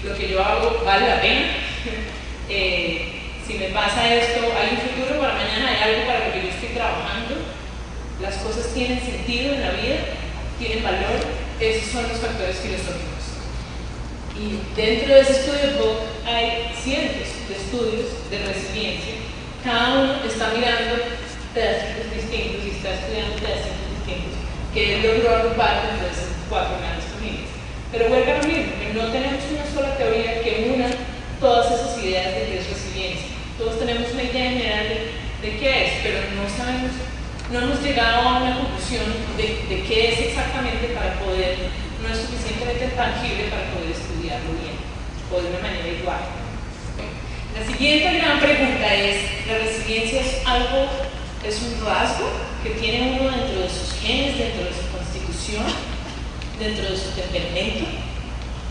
lo que yo hago vale la pena. Si me pasa esto, hay un futuro para mañana, hay algo para lo que yo estoy trabajando, las cosas tienen sentido en la vida, tienen valor. Esos son los factores filosóficos. Y dentro de ese estudio book hay cientos de estudios de resiliencia. Cada uno está mirando pedacitos distintos y está estudiando pedacitos distintos que él logró agrupar dentro de esas 4 grandes familias. Pero vuelve a lo mismo, que no tenemos una sola teoría que una todas esas ideas de qué es resiliencia. Todos tenemos una idea general de qué es, pero no sabemos, no hemos llegado a una conclusión de qué es exactamente para poder, no es suficientemente tangible para poder estudiarlo bien o de una manera igual. La siguiente gran pregunta es, ¿la resiliencia es algo, es un rasgo que tiene uno dentro de sus genes, dentro de su constitución, dentro de su temperamento?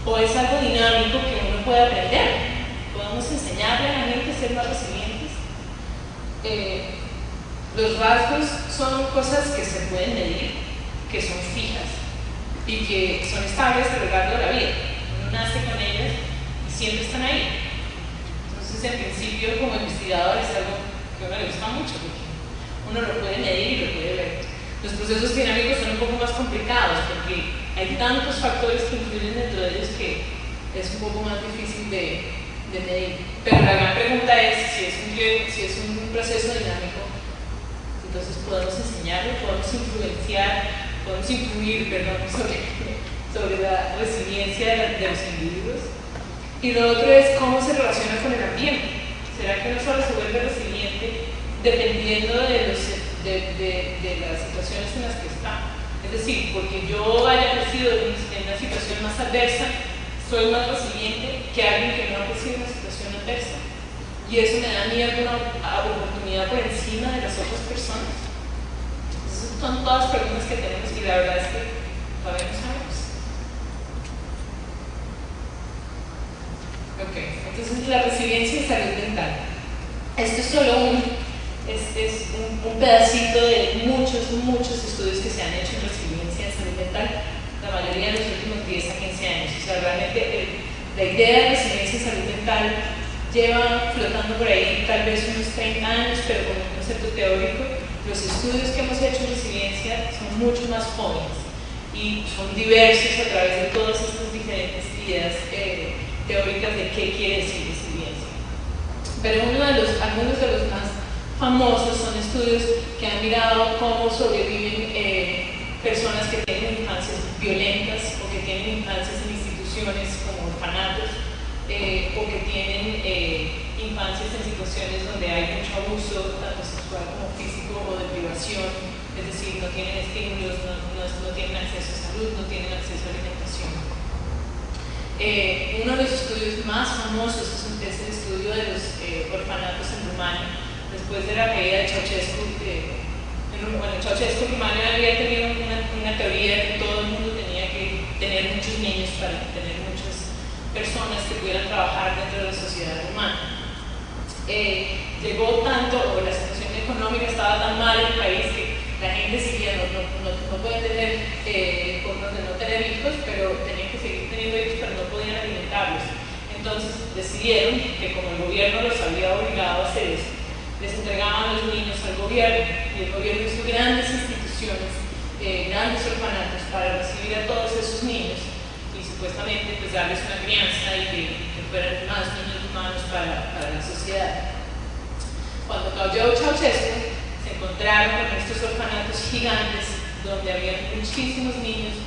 ¿O es algo dinámico que uno puede aprender? ¿Podemos enseñarle a la gente a ser más resilientes? Los rasgos son cosas que se pueden medir, que son fijas y que son estables a lo largo de la vida. Uno nace con ellas y siempre están ahí. Entonces, en principio, como investigador, es algo que a uno le gusta mucho, porque uno lo puede medir y lo puede ver. Los procesos dinámicos son un poco más complicados, porque hay tantos factores que influyen dentro de ellos que es un poco más difícil de medir. Pero la gran pregunta es, si es un proceso dinámico, entonces podemos enseñarlo, podemos influir sobre la resiliencia de los individuos. Y lo otro es cómo se relaciona con el ambiente. ¿Será que uno solo se vuelve resiliente dependiendo de las situaciones en las que está? Es decir, porque yo haya crecido en una situación más adversa, soy más resiliente que alguien que no ha crecido en una situación adversa. Y eso me da a mí alguna oportunidad por encima de las otras personas. Esas son todas preguntas que tenemos y la verdad es que todavía no sabemos. Ok, entonces la resiliencia y salud mental. Esto es solo un pedacito de muchos estudios que se han hecho en resiliencia y salud mental, la mayoría de los últimos 10 a 15 años. O sea, realmente la idea de resiliencia y salud mental lleva flotando por ahí tal vez unos 30 años, pero como un concepto teórico. Los estudios que hemos hecho en resiliencia son mucho más jóvenes y son diversos a través de todas estas diferentes ideas teóricas de qué quiere decir resiliencia. Pero algunos de los más famosos son estudios que han mirado cómo sobreviven personas que tienen infancias violentas o que tienen infancias en instituciones como orfanatos o que tienen infancias en situaciones donde hay mucho abuso, tanto sexual como físico o de privación, es decir, no tienen estímulos, no tienen acceso a salud, no tienen acceso a alimentación. Uno de los estudios más famosos es el estudio de los orfanatos en Rumania, después de la caída de Ceausescu. Ceausescu en Rumania había tenido una teoría de que todo el mundo tenía que tener muchos niños para tener muchas personas que pudieran trabajar dentro de la sociedad rumana. Llegó tanto, o la situación económica estaba tan mal en el país que la gente seguía, no podía tener, no tener hijos, pero tenían que seguir teniendo hijos, pero no podían alimentarlos. Entonces decidieron que como el gobierno los había obligado a hacer eso, les entregaban los niños al gobierno, y el gobierno hizo grandes instituciones, grandes orfanatos para recibir a todos esos niños y supuestamente pues darles una crianza y que fueran más niños humanos para la sociedad. Cuando cayó Ceausescu, se encontraron con estos orfanatos gigantes donde había muchísimos niños,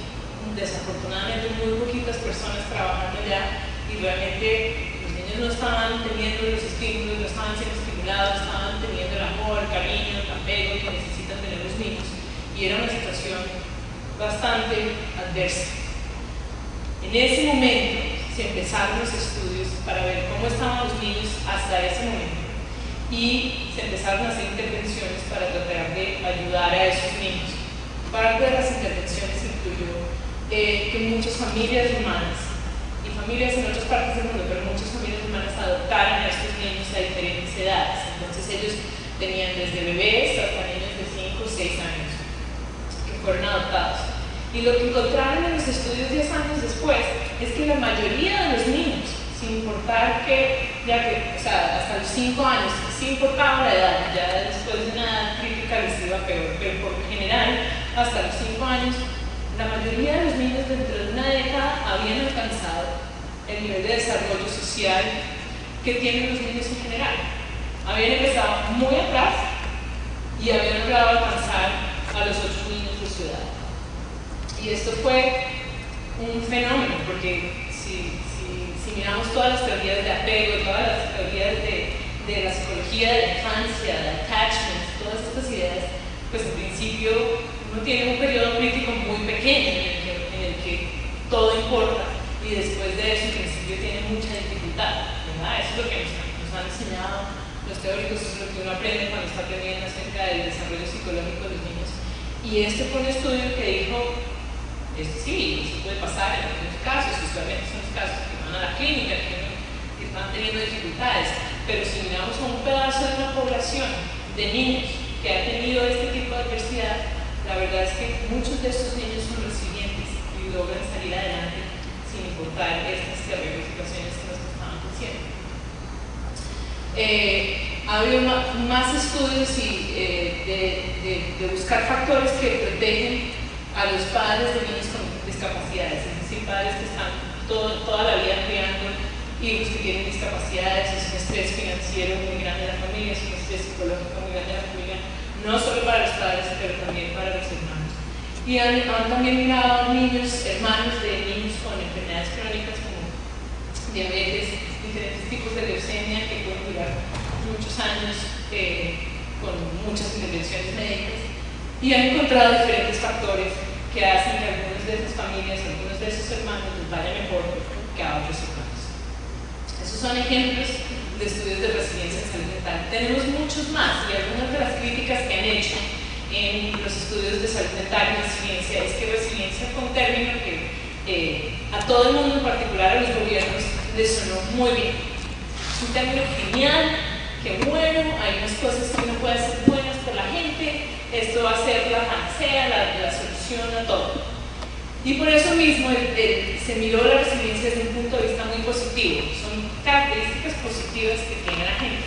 desafortunadamente muy poquitas personas trabajando allá, y realmente los niños no estaban teniendo los estímulos, no estaban siendo estimulados, estaban teniendo el amor, el cariño, el apego que necesitan tener los niños, y era una situación bastante adversa. En ese momento se empezaron los estudios para ver cómo estaban los niños hasta ese momento, y se empezaron a hacer intervenciones para tratar de ayudar a esos niños. Parte de las intervenciones incluyó que muchas familias humanas y familias en otras partes del mundo, pero muchas familias humanas adoptaran a estos niños a diferentes edades. Entonces ellos tenían desde bebés hasta niños de 5 o 6 años que fueron adoptados. Y lo que encontraron en los estudios 10 años después es que la mayoría de los niños sin importar o sea, hasta los 5 años, sin importar la edad, ya después de una edad crítica les iba peor, pero por lo general, hasta los 5 años, la mayoría de los niños dentro de una década habían alcanzado el nivel de desarrollo social que tienen los niños en general. Habían empezado muy atrás y habían logrado alcanzar a los 8 niños de su edad. Y esto fue un fenómeno, porque si miramos todas las teorías de apego, todas las teorías de la psicología de la infancia, de attachment, todas estas ideas, pues en principio uno tiene un periodo crítico muy pequeño en el que todo importa, y después de eso en principio tiene mucha dificultad, ¿verdad? Eso es lo que nos han enseñado los teóricos, eso es lo que uno aprende cuando está aprendiendo acerca del desarrollo psicológico de los niños. Y este fue un estudio que dijo, sí, eso puede pasar en algunos casos, usualmente son los casos que van a la clínica, que están teniendo dificultades, pero si miramos a un pedazo de una población de niños que ha tenido este tipo de adversidad, la verdad es que muchos de estos niños son resilientes y logran salir adelante sin importar estas terribles situaciones que nos estaban diciendo. Ha habido más estudios de buscar factores que protegen a los padres de niños con discapacidades, es decir, padres que están toda la vida criando hijos que tienen discapacidades. Es un estrés financiero muy grande en la familia, es un estrés psicológico muy grande en la familia, no solo para los padres, pero también para los hermanos. Y han también mirado hermanos de niños con enfermedades crónicas como diabetes, diferentes tipos de leucemia que pueden durar muchos años con muchas intervenciones médicas, y han encontrado diferentes factores que hacen que algunas de esas familias, algunos de esos hermanos les vaya mejor que a otros hermanos. Esos son ejemplos de estudios de resiliencia en salud mental. Tenemos muchos más, y algunas de las críticas que han hecho en los estudios de salud mental y resiliencia es que resiliencia fue un término que a todo el mundo, en particular a los gobiernos, les sonó muy bien. Es un término genial, que bueno, hay unas cosas que uno puede hacer buenas por la gente, esto va a ser la panacea, la solución a todo. Y por eso mismo se miró la resiliencia desde un punto de vista muy positivo. Son características positivas que tiene la gente.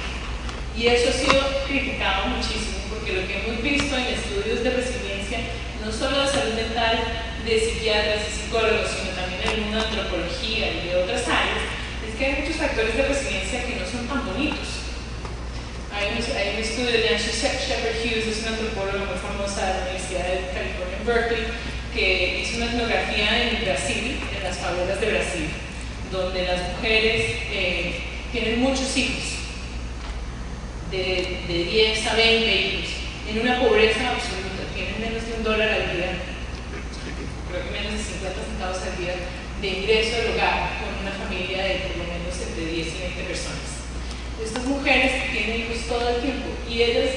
Y eso ha sido criticado muchísimo, porque lo que hemos visto en estudios de resiliencia, no solo de salud mental, de psiquiatras y psicólogos, sino también en el mundo de antropología y de otras áreas, es que hay muchos factores de resiliencia que no son tan bonitos. Hay un estudio de Nancy Shepherd Hughes, es una antropóloga muy famosa de la Universidad de California en Berkeley, que hizo una etnografía en Brasil, en las favelas de Brasil, donde las mujeres tienen muchos hijos, de 10 a 20 hijos, en una pobreza absoluta, tienen menos de $1 al día, creo que menos de 50 centavos al día de ingreso del hogar, con una familia de por lo menos entre 10 y 20 personas. Estas mujeres tienen hijos todo el tiempo, y ellas,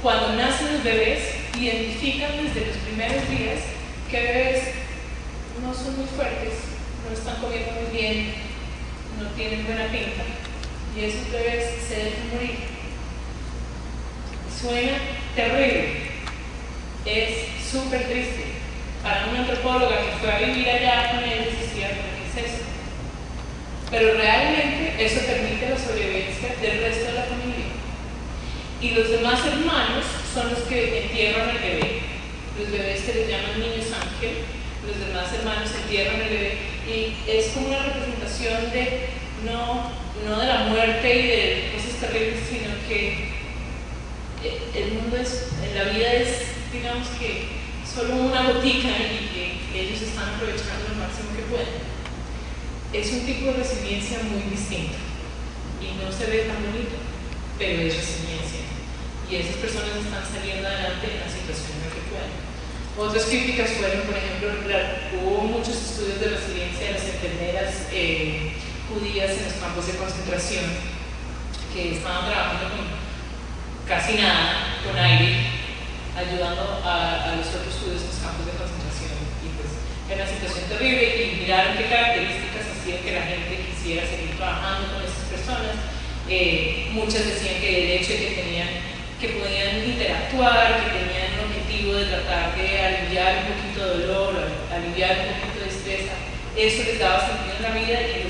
cuando nacen los bebés, identifican desde los primeros días que bebés no son muy fuertes, no están comiendo muy bien, no tienen buena pinta, y esos bebés se dejan morir. Suena terrible, es súper triste. Para una antropóloga que fue a vivir allá con ellos, decía, ¿qué es eso? Pero realmente eso permite la sobrevivencia del resto de la familia. Y los demás hermanos son los que entierran al bebé. Los bebés se les llaman niños ángel, los demás hermanos entierran al bebé, y es como una representación de no de la muerte y de cosas terribles, sino que el mundo la vida es, digamos que, solo una gotica, y que ellos están aprovechando lo máximo que pueden. Es un tipo de resiliencia muy distinto y no se ve tan bonito, pero es resiliencia, y esas personas están saliendo adelante en la situación en la que pueden. Otras críticas fueron, por ejemplo, hubo muchos estudios de resiliencia de las enfermeras judías en los campos de concentración, que estaban trabajando con casi nada, con aire, ayudando a los otros judíos en los campos de concentración, y pues era una situación terrible, y miraron qué características hacían que la gente quisiera seguir trabajando con estas personas. Muchas decían que el hecho de que podían interactuar, que tenían el objetivo de tratar de aliviar un poquito de dolor, aliviar un poquito de estrés, eso les daba sentido en la vida y los